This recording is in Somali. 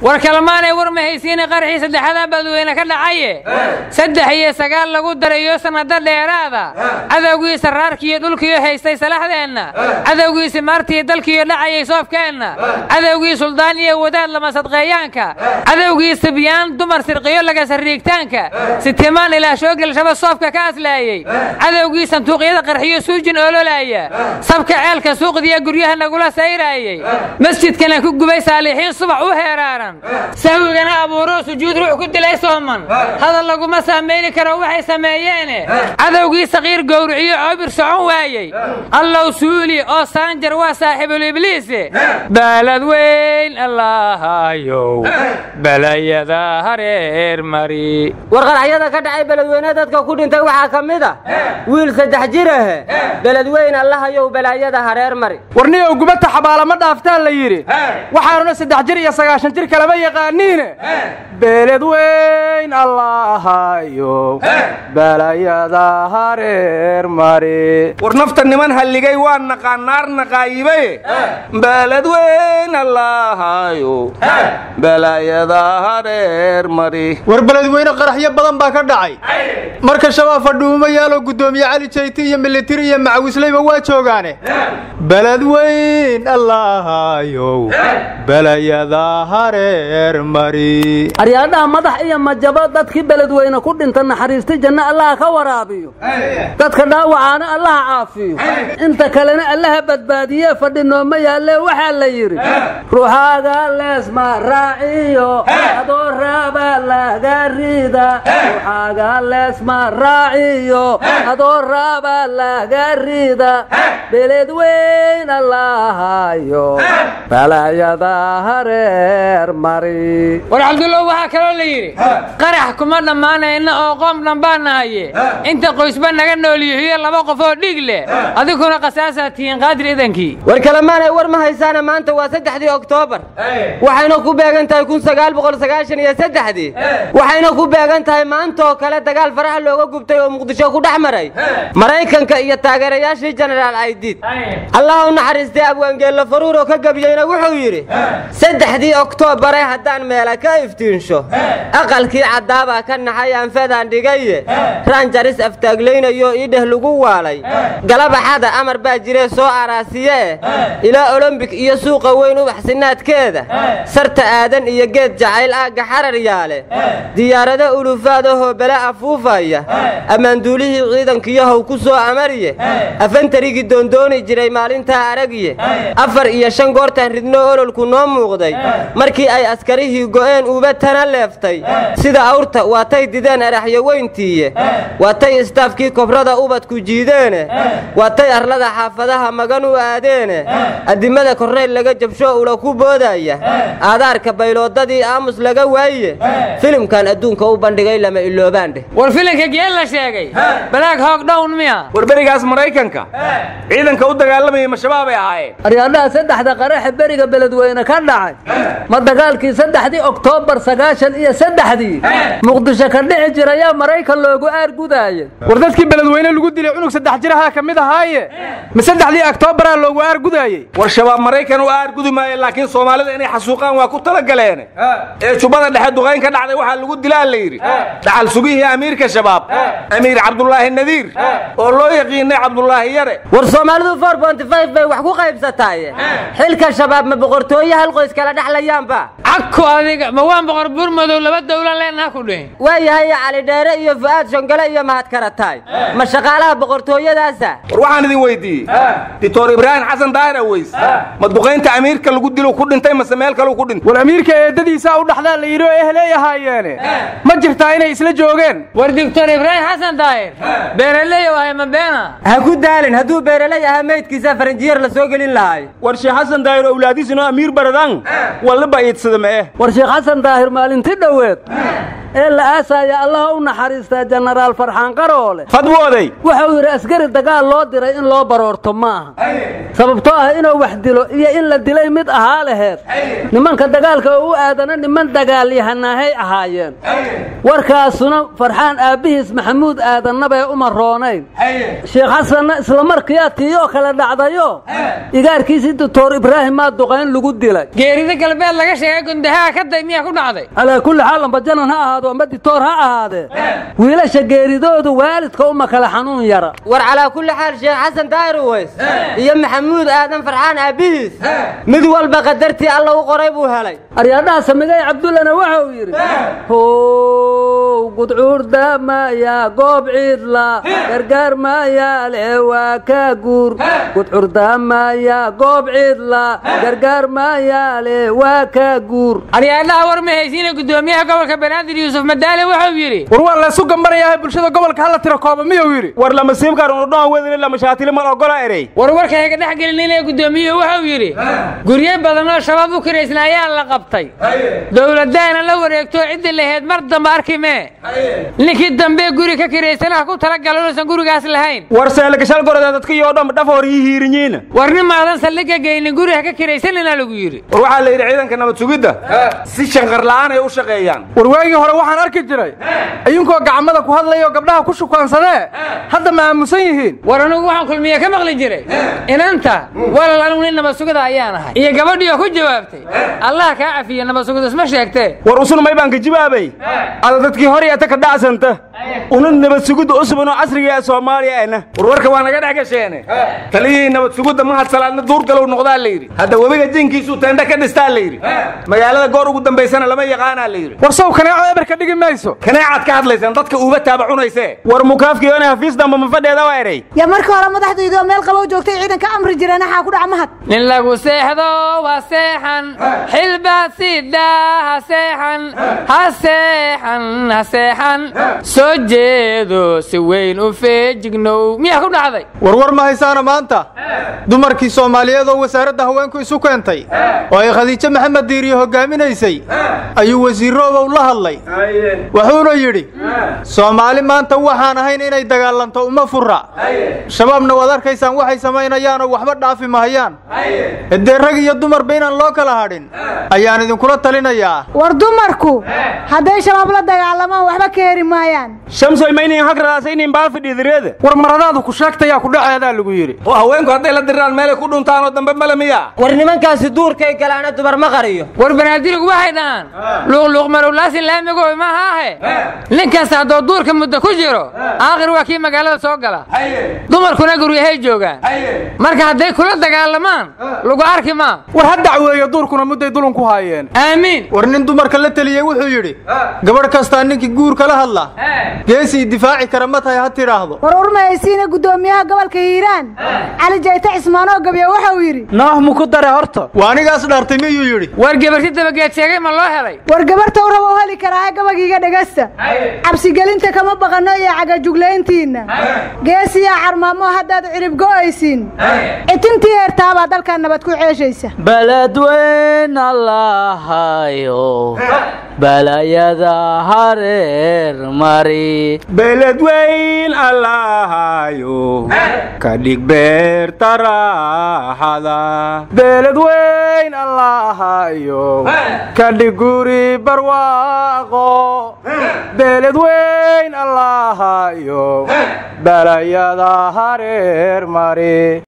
warkalmaanay war ma haysiin qarxii saddexda badweyne ka dhacay 3 iyo 9 lagu darayo sanada dheeraada cadawgiisa raarkiyo dhulkiyo haystay salaxdeena cadawgiisa martii dalkiyo dhacay soofkeena cadawgiisa suldaan iyo wadaad lama sadqeeyaanka cadawgiisa biyaan dumar sirqiyo laga sariigtaanka sitimaan ilaa shoogil shaba soofka ka aslaayay cadawgiisa santuuqyada qarxiyo suujin ololaaya sabka ceelka suuqdiya guryaha nagula sayrayay masjidkana ku gubay saalixiin subax u heeraaran sawigana abuuro sujuud ruux ku dilay sooman hada lagu ma sameeyni karo waxay sameeyeen cadawgiisa qiir gowriciyo abir socon waayay allah suuli oo saanjar waa saaxiibul ibliis balad weyn allahayo balayada hareer mari warqaraxyada ka dhacay baladweyne dadka ku dhintay waxa kamida wiil 3 jir ah balad weyn allahayo balayada hareer mari warniyo gubata xabaala ma dhaaftaan la yiri waxaana 3 jir iyo 9 jir kala ma yaqaaniin balad weyn allahayo balayada hareer mari war nafta niman haligay waa naqaanaar naqaayibay balad weyn allahayo balayada hareer mari war balad weyn qaraxyo badan baa ka dhacay marka shabaab fadhuuma yaalo gudoomiye cali jeyti iyo military iyo macawislayba waa joogaane balad weyn allahayo balayada hareer mari aryaadaha madax iyo majabo dadkii balad weyne ku dhinta naxariista janna allah ka waraabiyo dadka dhaawacana allah caafiyo inta kalena allah badbaadiye fadhino ma yaale waxa la yiri ruuxaaga leesma raaciyo adoo raaba laga rida ruuxaaga leesma raaciyo adoo raaba laga rida balad weyn allahayo balayada hareer mari war abdullah waxa kale la yiri qarax kuma dhamaanayna oo qoom dhanbaanahaye inta qoysba naga nooliyo 2 qof oo dhig leh adiguna qasaasatiin qaadir idankii war kalamaanay war ma haysaana maanta waa 3 Oktoobar waxayna ku beegan tahay 1993 waxayna ku beegan tahay maanta oo kale dagaal farax looga gubtay oo Muqdisho ku dhaxmaray Mareykanka iyo taageerayaashii General Aidid Allah u naxariistay abwaangeela faruuro ka gabiyayna wuxuu yiri 3 Oktoobar haddaan meel ka iftiinsho aqalkii cadaaba ka naxay aan fadaan dhigay Rangers aftaagleynayo ideh lagu waalay galabaxada amar baa jiray soo araasiye ila Olympic iyo suuqa weyn u baxsinaadkeeda sarta aadan iyo geed jacayl aaga xarar yaale diyaarada ulufaadaho bala afuufaya amaan duulihii ciidankiyahow ku soo amariye afantarigi doondooni jiray maalinta aragiye 4 iyo 5 goortan ridno ololku noo muuqday markii ay askarihii go'een uba tana leeftay sida awrta waatay dideen araxyo weyntiye waatay istaafkii kobrada ubad ku jiideen waatay arlada xaafadaha magan u aadeen adimada korneyl laga jabsho ula ku boodaya aadaarka bayloodadii aamus laga waaye filimkan adduunka u bandhigay lama iloobaande war filimka geel la sheegay Black Hawk Down miya war barigaas Mareykanka ciidanka u dagaalamay ma shabaab ay ahaayeen aryaadaha 3 qarax bariga baladweyne ka dhacay ma dagaalkii 3 Oktoobar 93 Muqdisho ka dhici jiray Mareykan loogu aargudaayay war dadkii baladweyne lagu dilay cunug 3 jiraha kamid ahaaye ma 3 Oktoobar loogu aargudaayay war shabaab Mareykan u aargudi maayay laakiin Soomaalida inay xasuuqaan waa ku tala galeen jubada dhexe duqeyn ka dhacday waxa lagu dilaa la yiri dhaxal sugihii amiirka shabaab amiir Cabdullaahi Nadiir oo loo yaqiinay Cabdullaahi Yare war Soomaalidu 4.5 bay wax ku qaybsatay xilka shabaab ma boqortooyo hal qoys kala dhaxlayaanba akku adiga ma waan boqor burmadow 2 dawlad leenaha ku dheen waayahay cali dheere iyo Fuad Shongale iyo mahad karatay ma shaqaalaha boqortooyadaasa war waxaan idin weydiiyay Dr. Ibrahim Xasan Daahir Aweys ma duqeynta amiirka lagu dilo ku dhintay ma sameel kale ku dhintay war amiirka eedadiisa u dhaxdaa la yiri ehleeyahaayeen ma jirtaa inay isla joogeen war Dr. Ibrahim Xasan Daahir beeraley waa ma beena ha ku daalin haduu beeraley ah meydkiisa faranjiyeer la soo galin lahay war Sheekh Xasan Daahir awlaadiisuna amiir baradan wala baayidsadama war Sheekh Xasan Daahir maalintii dhaweed ee la aasaya allah u naxariista jenaraal farxaan qaroole fadwooday wuxuu yiri askari dagaal loo diray in loo baroorto maaha sababtoo ah inuu wax dilo iyo in la dilay mid ahaa laheed nimanka dagaalka u aadana niman dagaal yahanahay ahaayeen warkaasuna farxaan aabihiis maxamuud aadanaba uma roonayn sheekh xasan isla markii tiyo kala dhacdayo igaarkiisii doctor ibraahim duqayn lagu dilay geerida galbeed laga sheegay gundaha ka daymiya ku dhacday ala kulli xaal bajanan ha ahaado ama doctor ha ahaade wiilasha geeridoodu waalidka uma kala xanuun yara war ala kulli xaal sheekh xasan daahir weys iyo maxamuud aadan farxaan aabihiis mid walba qadartii alla u qoray buu helay aryaadaha samigay cabdullana waxa uu yiri gudcuur daamaya goob ciidla gargaar maaya leewa ka guur gudcuur daamaya goob ciidla gargaar maaya leewa ka guur aryaadaha war ma haysiina gudoomiyaha gobolka banaadir yuusuf madaale waxa uu yiri war waa la isu gambaraya bulshada gobolka hal tiro kooba miyuu yiri war lama siibkaar uu dhan weedin la mashaatile ma ogola erey war warka ay dhex gelinay gudoomiyuhu waxa uu yiri guriye badan oo shabaab u kireysnaayaan la qabtay dawladana la wareegto cid lahayd mar dambe arkime ninkii dambe guri ka kireysana ku tala galoosan gurigaas lahayn war seel gashal gorada dadka iyo dhan dhafoor hiiriñina warni maadan saldhiga geeynin guriga ka kireysanina lagu yiri war waxa la yiri ciidanka nabad sugidda si shanqar la'aan ay u shaqeeyaan war waagi hore waxaan arki jiray ayunkoo gacmada ku hadlayo gabdhaha ku shukaansadee hadda ma aamusan yihiin war anigu waxaan kulmiye ka maqli jiray inanta walaal anigu nin nabad sugida ayaan ahay iyo gabadhii ku jawaabtay allah ka cafiyo nabad sugida isma sheegtay war usun may baan ka jawaabay ada dadkii hore ata ka dhacsanta una nabad sugidda usubano casriga ee Soomaaliya ayna warka waa naga dhagasheene taliyay nabad sugidda ma hadsalaadna duur galow noqdaa la yiri hadda wabiga jinkiisu teenda ka dhistaa la yiri magaalada goor ugu dambeysana lama yaqaan la yiri war soo kanaaco eberka dhigi mayso kanaacaad ka hadlaysan dadka uga taabacunayse war mukaafkii oo hafiis damba ma fadheeda waa eray ya marka hore madaxdaydu meel qabow joogtay ciidanka amri jireen waxa ku dhac mahad nin lagu seexdo waa seexan xilba sida ha seexan soo jeedo si weyn u feejignow miyaa ku dhacday war ma haysaana maanta dumarkii Soomaaliyeed oo wasaaradda haweenku isu keentay oo ay Khadiija Maxamed Diiriye hogaaminaysay ayuu wasiirrooda la hadlay wuxuuna yiri Soomaali maanta waxaan ahayn inay dagaalanto uma furra shabaabna wad arkaysaan waxay sameynayaan oo waxba dhaafi mahayaan hadee rag iyo dumar beenan loo kala hadhin ayaan idin kula talinayaa war dumarku haday shabaab la dagaalamaan waxba ka heri maayaan shamsoy maynin hagraasaynin baal fadhiidireeda war maradaadu ku sheegtaya ku dhaceeda lagu yiri oo haweenku haday la diraan meel ku dhuntaan oo dambe malamiya war nimankaasi duurkay galaana dumar ma qariyo war banaadir ugu haydaan luuq marulaasi laamigo ma aha ninkaas hadoo duurka muddo ku jiro aakhir waa kii magaalada soo gala dumarkuna guriyahay joogaan marka haday kula dagaalamaan lagu arki ma war hadda weeyo duurkuna mudday dulun ku haayeen aamin war nin dumarka la taliyay wuxuu yiri gabadh kasta ninkii guur kala hadla geesi difaaci kara ma tahay ha tiraahdo war urmaysiina gudoomiyaha gobolka Hiiraan Cali Jayta Ismaano gabiyo waxa uu yiri naah mu ku daray horta waa anigaas dhaartay miyuu yiri war gabarti dabageed sheegay ma loo helay war gabarta uu rabo heli karaa gabagiiga dhagasta cabsi gelinta kama baqano iyo caga jugleyntiina geesiya carmaamo haddaad cirib go'aysiin itintii heertaaba dalka nabad ku ceeshaysa baladweyn allahayo balayada hareer mari beledweyn allahayo kadhig beer taraahada beledweyn allahayo kadhig guri barwaaqo beledweyn allahayo balayada hareer mari